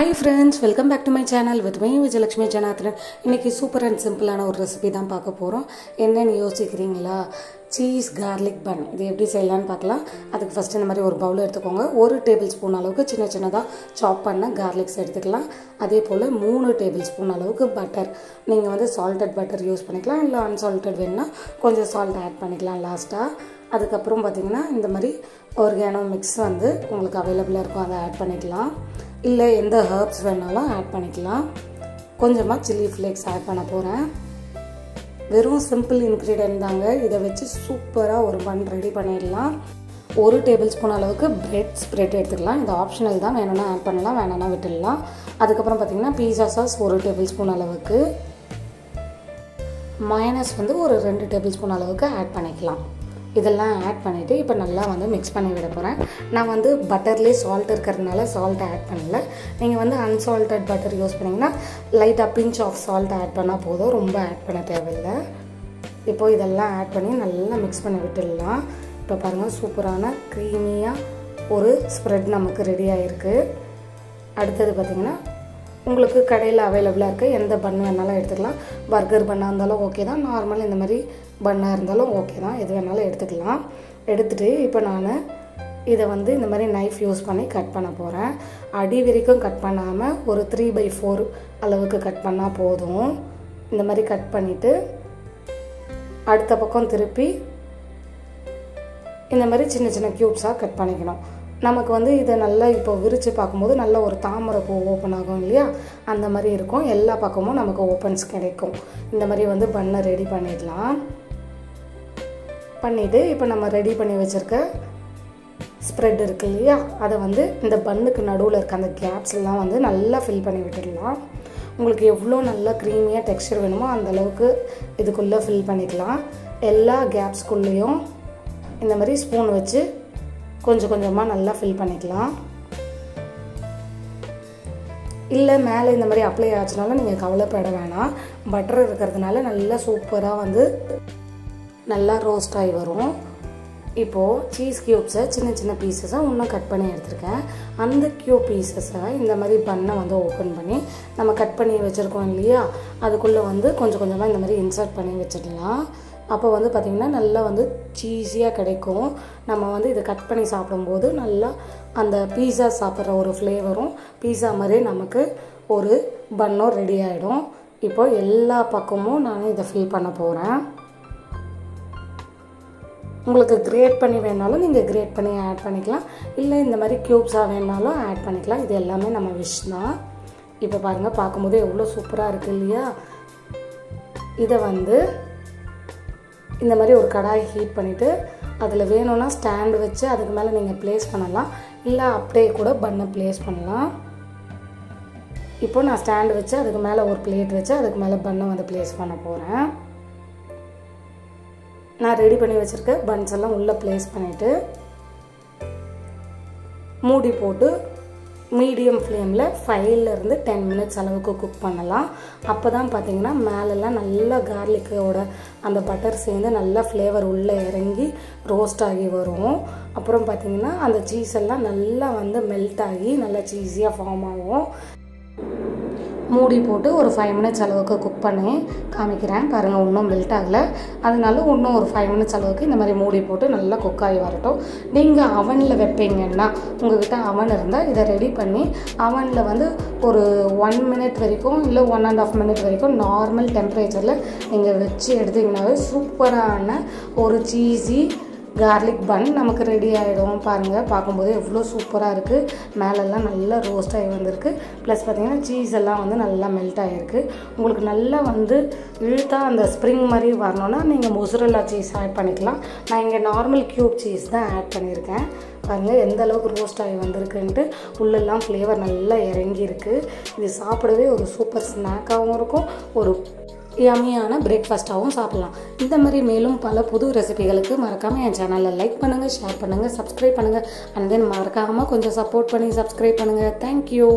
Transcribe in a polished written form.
Hi friends, welcome back to my channel with me Vijayalakshmi Janathan. இன்னைக்கு super and சிம்பிளான ஒரு recipe தான் பார்க்க போறோம். என்னன்னு யோசிக்கிறீங்களா? Cheese garlic bun. இது எப்படி செய்யலாம்னு பார்க்கலாம். அதுக்கு ஃபர்ஸ்ட் இந்த மாதிரி ஒரு பவுல் எடுத்துக்கோங்க. 1 டேபிள்ஸ்பூன் அளவுக்கு சின்னதா சாப் பண்ண garlics எடுத்துக்கலாம். அதே போல 3 டேபிள்ஸ்பூன் அளவுக்கு பட்டர். நீங்க வந்து salted butter யூஸ் பண்ணிக்கலாம் இல்ல unsalted வேணும்னா கொஞ்சம் salt ஆட் பண்ணிக்கலாம் லாஸ்டா. அதுக்கு அப்புறம் பாத்தீங்கன்னா இந்த மாதிரி ஆர்கானோ மிக்ஸ் வந்து உங்களுக்கு அவேலபிளா இருக்கும் அதை ஆட் பண்ணிக்கலாம். இல்ல எந்த ஹெர்ப்ஸ் வேணாலும் ஆட் பண்ணிக்கலாம். கொஞ்சமா chili flakes ஆட் பண்ண போறேன். வெறும் சிம்பிள் இன்கிரிடியன்ட் தாங்க. இத வச்சு சூப்பரா ஒரு பன் ரெடி பண்ணிடலாம். 1 டேபிள்ஸ்பூன் அளவுக்கு பிரெட் ஸ்ப்ரெட் எடுத்துக்கலாம். இது ஆப்ஷனல் தான், வேணும்னா ஆட் பண்ணலாம், வேணாம்னா விட்டுடலாம். அதுக்கு அப்புறம் பாத்தீங்கன்னா பீஸா சாஸ் 1 டேபிள்ஸ்பூன் அளவுக்கு, மயோனைஸ் வந்து ஒரு 2 டேபிள்ஸ்பூன் அளவுக்கு ஆட் பண்ணிக்கலாம். இதெல்லாம் ஆட் பண்ணிட்டு இப்போ நல்லா வந்து மிக்ஸ் பண்ணி விட போகிறேன். நான் வந்து பட்டர்லேயே சால்ட் இருக்கிறதுனால சால்ட் ஆட் பண்ணல. நீங்கள் வந்து அன்சால்டட் பட்டர் யூஸ் பண்ணிங்கன்னா லைட்டாக பிஞ்ச் ஆஃப் சால்ட் ஆட் பண்ணால் போதும், ரொம்ப ஆட் பண்ண தேவையில்லை. இப்போது இதெல்லாம் ஆட் பண்ணி நல்லா மிக்ஸ் பண்ணி விட்டுடலாம். இப்போ பாருங்கள் சூப்பரான க்ரீமியாக ஒரு ஸ்ப்ரெட் நமக்கு ரெடி ஆகிருக்கு. அடுத்தது பார்த்திங்கன்னா உங்களுக்கு கடையில் அவைலபிளாக இருக்குது எந்த பன் வேணாலும் எடுத்துக்கலாம். பர்கர் பண்ணாக இருந்தாலும் ஓகே தான், நார்மல் இந்த மாதிரி பண்ணாக இருந்தாலும் ஓகே தான், எது வேணாலும் எடுத்துக்கலாம். எடுத்துகிட்டு இப்போ நான் இதை வந்து இந்த மாதிரி நைஃப் யூஸ் பண்ணி கட் பண்ண போகிறேன். அடி வரைக்கும் கட் பண்ணாமல் ஒரு 3/4 அளவுக்கு கட் பண்ணால் போதும். இந்த மாதிரி கட் பண்ணிவிட்டு அடுத்த பக்கம் திருப்பி இந்த மாதிரி சின்ன சின்ன க்யூப்ஸாக கட் பண்ணிக்கணும். நமக்கு வந்து இதை நல்லா இப்போ விரித்து பார்க்கும்போது நல்ல ஒரு தாமரை பூ ஓப்பன் ஆகும் இல்லையா, அந்த மாதிரி இருக்கும். எல்லா பக்கமும் நமக்கு ஓப்பன்ஸ் கிடைக்கும். இந்த மாதிரி வந்து பண்ணை ரெடி பண்ணிடலாம். பண்ணிவிட்டு இப்போ நம்ம ரெடி பண்ணி வச்சுருக்க ஸ்ப்ரெட் இருக்கு இல்லையா, அதை வந்து இந்த பன்னுக்கு நடுவில் இருக்க அந்த கேப்ஸ் எல்லாம் வந்து நல்லா ஃபில் பண்ணி விட்டுடலாம். உங்களுக்கு எவ்வளோ நல்லா க்ரீமியாக டெக்ஸ்சர் வேணுமோ அந்தளவுக்கு இதுக்குள்ளே ஃபில் பண்ணிக்கலாம். எல்லா கேப்ஸ்குள்ளேயும் இந்த மாதிரி ஸ்பூன் வச்சு கொஞ்சம் கொஞ்சமாக நல்லா ஃபில் பண்ணிக்கலாம். இல்லை மேலே இந்த மாதிரி அப்ளை ஆச்சுனாலும் நீங்கள் கவலைப்பட வேணாம். பட்டர் இருக்கிறதுனால நல்லா சூப்பராக வந்து நல்லா ரோஸ்ட் ஆகி வரும். இப்போது சீஸ் க்யூப்ஸை சின்ன சின்ன பீசஸாக இன்னும் கட் பண்ணி எடுத்துருக்கேன். அந்த க்யூப் பீசஸை இந்த மாதிரி பண்ணை வந்து ஓப்பன் பண்ணி நம்ம கட் பண்ணி வச்சுருக்கோம் இல்லையா, அதுக்குள்ளே வந்து கொஞ்சம் கொஞ்சமாக இந்த மாதிரி இன்சர்ட் பண்ணி வச்சிடலாம். அப்போ வந்து பார்த்திங்கன்னா நல்லா வந்து சீஸியாக கிடைக்கும். நம்ம வந்து இதை கட் பண்ணி சாப்பிடும்போது நல்லா அந்த பீஸா சாப்பிட்ற ஒரு ஃப்ளேவரும் பீஸா மாதிரியே நமக்கு ஒரு பன்னும் ரெடி ஆகிடும். இப்போ எல்லா பக்கமும் நான் இதை ஃபில் பண்ண போகிறேன். உங்களுக்கு கிரேட் பண்ணி வேணாலும் நீங்கள் கிரேட் பண்ணி ஆட் பண்ணிக்கலாம், இல்லை இந்த மாதிரி க்யூப்ஸாக வேணாலும் ஆட் பண்ணிக்கலாம். இது எல்லாமே நம்ம விஷ் தான். இப்போ பாருங்கள் பார்க்கும்போது எவ்வளோ சூப்பராக இருக்குது இல்லையா. இதை வந்து இந்த மாதிரி ஒரு கடாய் ஹீட் பண்ணிவிட்டு அதில் வேணும்னா ஸ்டாண்டு வச்சு அதுக்கு மேலே நீங்கள் ப்ளேஸ் பண்ணலாம், இல்லை அப்படியே கூட பண்ணை ப்ளேஸ் பண்ணலாம். இப்போ நான் ஸ்டாண்டு வச்சு அதுக்கு மேலே ஒரு பிளேட் வச்சு அதுக்கு மேலே பண்ணை வந்து ப்ளேஸ் பண்ண போகிறேன். நான் ரெடி பண்ணி வச்சுருக்க பன்ஸ் எல்லாம் உள்ளே ப்ளேஸ் பண்ணிவிட்டு மூடி போட்டு மீடியம் ஃப்ளேமில் 5லேருந்து 10 மினிட்ஸ் அளவுக்கு குக் பண்ணலாம். அப்போ தான் பார்த்திங்கன்னா மேலெல்லாம் நல்லா கார்லிக்கோட அந்த பட்டர் சேர்ந்து நல்லா ஃப்ளேவர் உள்ளே இறங்கி ரோஸ்ட் ஆகி வரும். அப்புறம் பார்த்திங்கன்னா அந்த சீஸ் எல்லாம் நல்லா வந்து மெல்ட் ஆகி நல்லா சீஸியாக ஃபார்ம் ஆகும். மூடி போட்டு ஒரு 5 மினிட்ஸ் அளவுக்கு குக் பண்ணி காமிக்கிறேன். பாருங்கள் இன்னும் மெல்ட் ஆகலை, அதனால இன்னும் ஒரு 5 மினிட்ஸ் அளவுக்கு இந்த மாதிரி மூடி போட்டு நல்லா குக் ஆகி வரட்டும். நீங்கள் அவனில் வைப்பீங்கன்னா உங்கள்கிட்ட அவன் இருந்தால் இதை ரெடி பண்ணி அவனில் வந்து ஒரு 1 மினிட் வரைக்கும் இல்லை 1.5 மினிட் வரைக்கும் நார்மல் டெம்பரேச்சரில் நீங்கள் வச்சு எடுத்திங்கனாவே சூப்பரான ஒரு சீஸி கார்லிக் பன் நமக்கு ரெடி ஆகிடும். பாருங்கள் பார்க்கும்போது எவ்வளோ சூப்பராக இருக்குது. மேலெல்லாம் நல்லா ரோஸ்ட் ஆகி வந்திருக்கு. ப்ளஸ் பார்த்திங்கன்னா சீஸ் எல்லாம் வந்து நல்லா மெல்ட் ஆகிருக்கு. உங்களுக்கு நல்லா வந்து இழுத்தா அந்த ஸ்ப்ரிங் மாதிரி வரணுன்னா நீங்கள் மொசரல்லா சீஸ் ஆட் பண்ணிக்கலாம். நான் இங்கே நார்மல் க்யூப் சீஸ் தான் ஆட் பண்ணியிருக்கேன். பாருங்கள் எந்த அளவுக்கு ரோஸ்ட் ஆகி வந்திருக்குன்ட்டு. உள்ளெல்லாம் ஃப்ளேவர் நல்லா இறங்கியிருக்கு. இது சாப்பிடவே ஒரு சூப்பர் ஸ்நாக்காகவும் இருக்கும், ஒரு யம்மியான பிரேக்ஃபாஸ்ட்டாகவும் சாப்பிட்லாம். இந்த மாதிரி மேலும் பல புது ரெசிபிகளுக்கு மறக்காமல் என் சேனலில் லைக் பண்ணுங்கள், ஷேர் பண்ணுங்கள், சப்ஸ்கிரைப் பண்ணுங்கள். அண்ட் தென் மறக்காமல் கொஞ்சம் சப்போர்ட் பண்ணி சப்ஸ்கிரைப் பண்ணுங்கள். தேங்க்யூ.